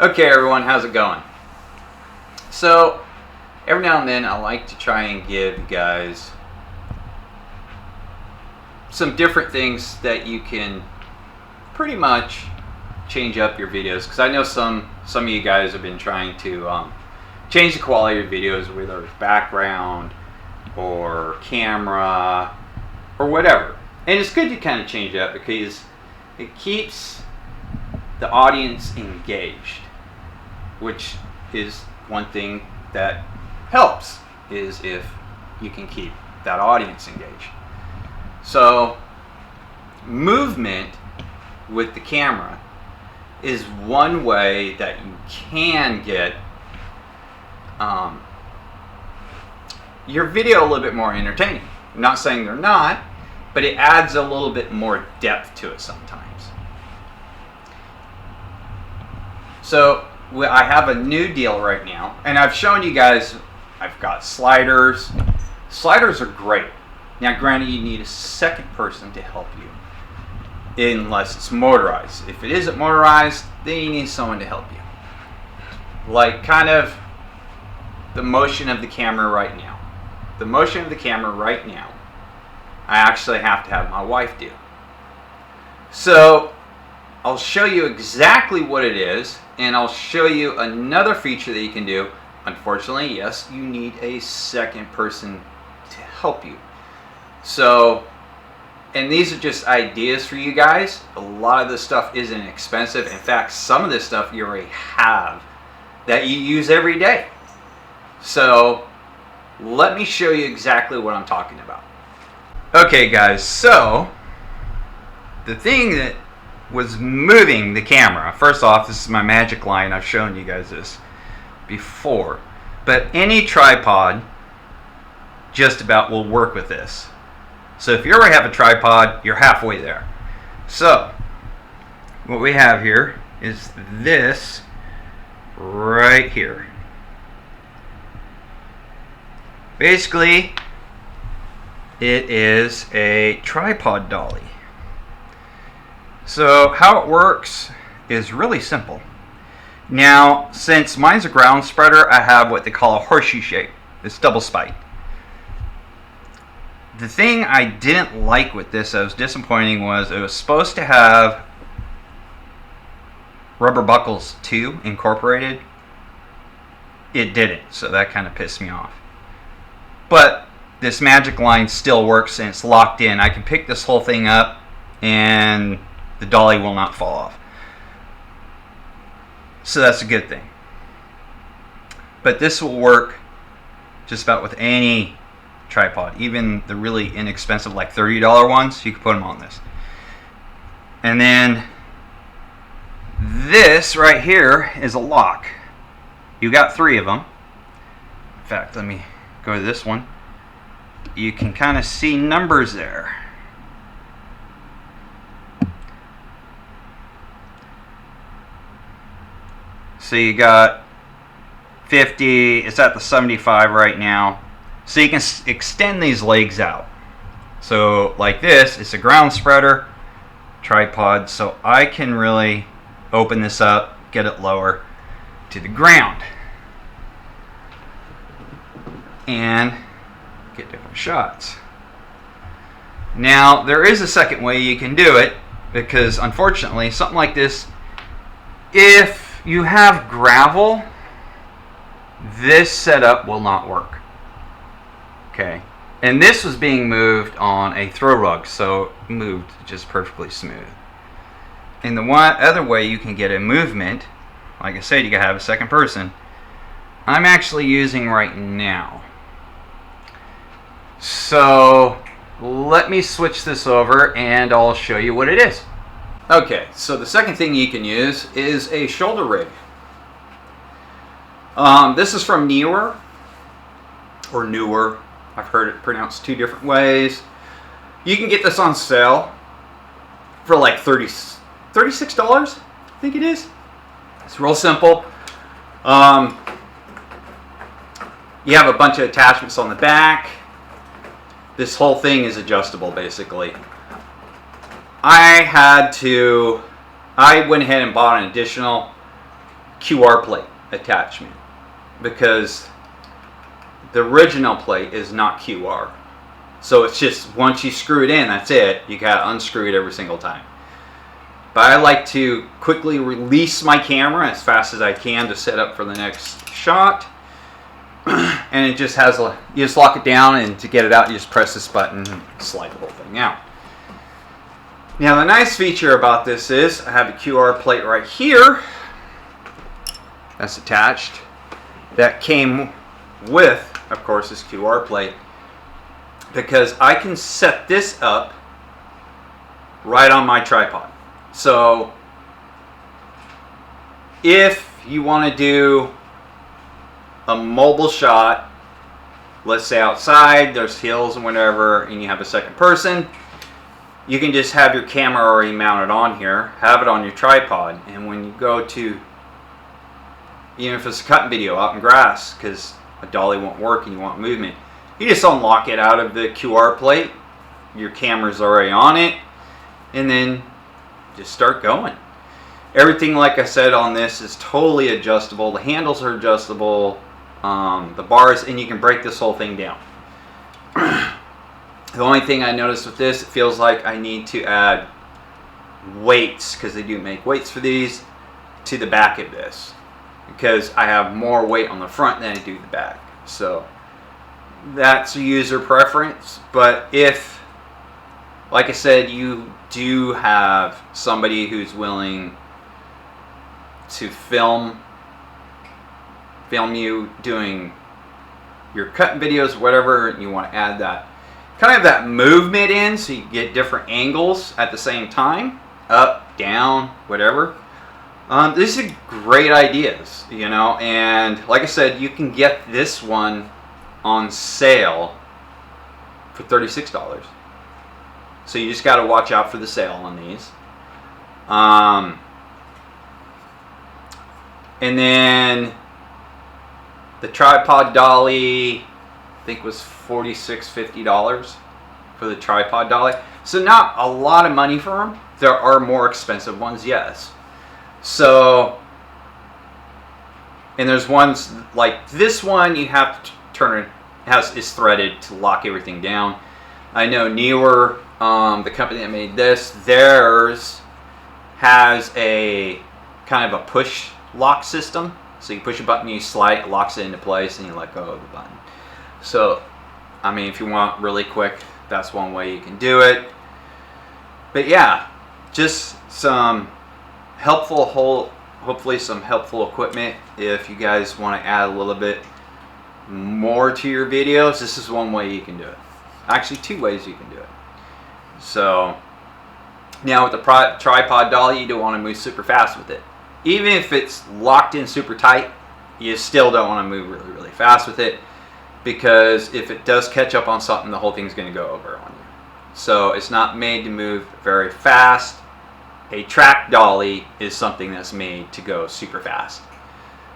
Okay, everyone, how's it going? So, every now and then I like to try and give you guys some different things that you can pretty much change up your videos, because I know some of you guys have been trying to change the quality of videos, whether it's background or camera or whatever. And it's good to kind of change it up because it keeps the audience engaged, which is one thing that helps, is if you can keep that audience engaged. So movement with the camera is one way that you can get your video a little bit more entertaining. I'm not saying they're not, but it adds a little bit more depth to it sometimes. So I have a new deal right now, and I've shown you guys, I've got sliders. Sliders are great. Now granted, you need a second person to help you, unless it's motorized. If it isn't motorized, then you need someone to help you. Like kind of the motion of the camera right now. The motion of the camera right now, I actually have to have my wife do. So I'll show you exactly what it is, and I'll show you another feature that you can do. Unfortunately, yes, you need a second person to help you. So, and these are just ideas for you guys. A lot of this stuff isn't expensive. In fact, some of this stuff you already have that you use every day. So let me show you exactly what I'm talking about. Okay guys, so the thing that was moving the camera, first off, this is my Magic Line. I've shown you guys this before, but any tripod just about will work with this. So if you already have a tripod, you're halfway there. So what we have here is this right here. Basically, it is a tripod dolly. So how it works is really simple. Now, since mine's a ground spreader, I have what they call a horseshoe shape. It's double spiked. The thing I didn't like with this that was disappointing was it was supposed to have rubber buckles too incorporated. It didn't, so that kind of pissed me off. But this Magic Line still works and it's locked in. I can pick this whole thing up and the dolly will not fall off. So that's a good thing. But this will work just about with any tripod, even the really inexpensive, like $30 ones. You can put them on this. And then this right here is a lock. You got 3 of them. In fact, let me go to this one. You can kind of see numbers there. So you got 50, it's at the 75 right now. So you can extend these legs out. So like this, it's a ground spreader tripod, so I can really open this up, get it lower to the ground, and get different shots. Now, there is a second way you can do it, because unfortunately, something like this, if you have gravel, this setup will not work. Okay, and this was being moved on a throw rug, so it moved just perfectly smooth. And the one other way you can get a movement, like I said, you gotta have a second person, I'm actually using right now. So let me switch this over and I'll show you what it is. Okay, so the second thing you can use is a shoulder rig. This is from Neewer, or Newer. I've heard it pronounced 2 different ways. You can get this on sale for like $36, I think it is. It's real simple. You have a bunch of attachments on the back. This whole thing is adjustable, basically. I went ahead and bought an additional QR plate attachment, because the original plate is not QR. So it's just, once you screw it in, that's it. You gotta unscrew it every single time. But I like to quickly release my camera as fast as I can to set up for the next shot. And it just has a, you just lock it down, and to get it out you just press this button and slide the whole thing out. Now the nice feature about this is I have a QR plate right here that's attached, that came with, of course, this QR plate, because I can set this up right on my tripod. So if you want to do a mobile shot, let's say outside, there's hills and whatever, and you have a second person, you can just have your camera already mounted on here, have it on your tripod, and when you go to, even if it's a cutting video out in grass, because a dolly won't work and you want movement, you just unlock it out of the QR plate, your camera's already on it, and then just start going. Everything, like I said, on this is totally adjustable. The handles are adjustable, the bars, and you can break this whole thing down. The only thing I noticed with this, it feels like I need to add weights, because they do make weights for these, to the back of this, because I have more weight on the front than I do the back. So that's a user preference. But if, like I said, you do have somebody who's willing to film you doing your cutting videos, whatever, and you want to add that kind of that movement in, so you get different angles at the same time, up, down, whatever. These are great ideas, you know, and like I said, you can get this one on sale for $36. So you just got to watch out for the sale on these. And then the tripod dolly, I think, was $46.50 for the tripod dolly. So not a lot of money for them. There are more expensive ones, yes. So, and there's ones like this one, you have to turn it, is threaded to lock everything down. I know Neewer, the company that made this, theirs has a kind of a push lock system. So you push a button, you slide, it locks it into place, and you let go of the button. So, I mean, if you want really quick, that's one way you can do it. But yeah, just some helpful hopefully some helpful equipment if you guys want to add a little bit more to your videos. This is one way you can do it. Actually, two ways you can do it. So now with the tripod dolly, you don't want to move super fast with it. Even if it's locked in super tight, you still don't want to move really, really fast with it, because if it does catch up on something, the whole thing's going to go over on you. So it's not made to move very fast. A track dolly is something that's made to go super fast.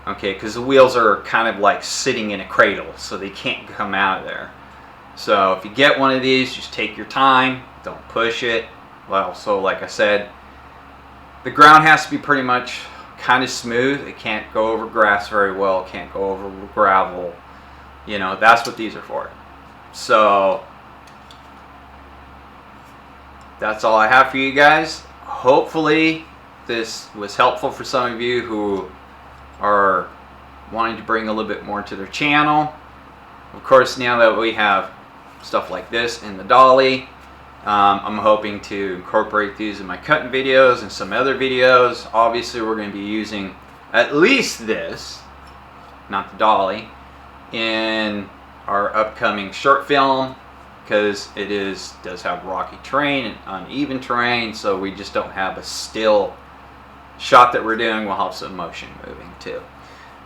Okay, because the wheels are kind of like sitting in a cradle, so they can't come out of there. So if you get one of these, just take your time, don't push it. Well, so like I said, the ground has to be pretty much kind of smooth. It can't go over grass very well, it can't go over gravel. You know, that's what these are for. So that's all I have for you guys. Hopefully this was helpful for some of you who are wanting to bring a little bit more to their channel. Of course, now that we have stuff like this in the dolly, I'm hoping to incorporate these in my cutting videos and some other videos. Obviously, we're going to be using at least this, not the dolly, in our upcoming short film, because it does have rocky terrain and uneven terrain, so we just don't have a still shot that we're doing. We'll have some motion moving too.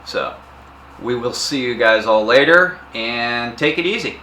So we will see you guys all later, and take it easy.